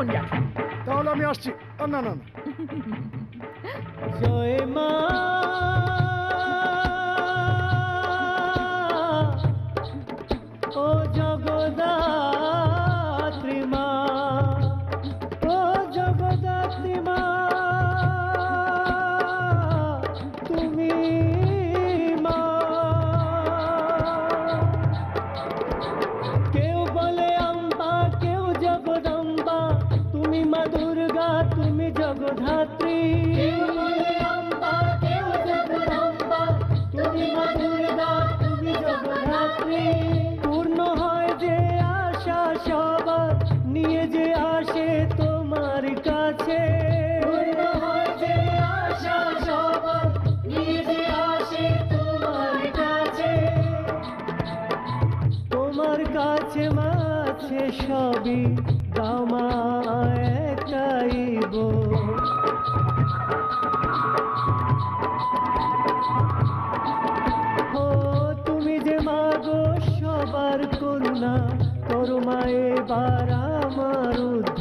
Phone রাখলাম। তাহলে আমি আসছি। না না না, জয় মা, ও জগদাত্রী মা, ও জগদাত্রী মা, তুমি মা। কেউ বলে অম্বা, কেউ জগদম্বা, তুমি মা দুর্গা, তুমি জগধাত্রী। কেউ বলে অম্বা, কেউ জগদম্বা, তুমি মা দুর্গা, তুমি জগধাত্রী। পূর্ণ হয় যে আশা সবার, নিয়ে যে আসে তোমার কাছে। পূর্ণ হয় যে আশা সবার, নিয়ে যে আসে তোমার কাছে। তোমার কাছে মাছে সবই, দাও মা চাইব। ও তুমি যে মাগো সবার করুণা, করো মা এবার আমার উদ্ধার।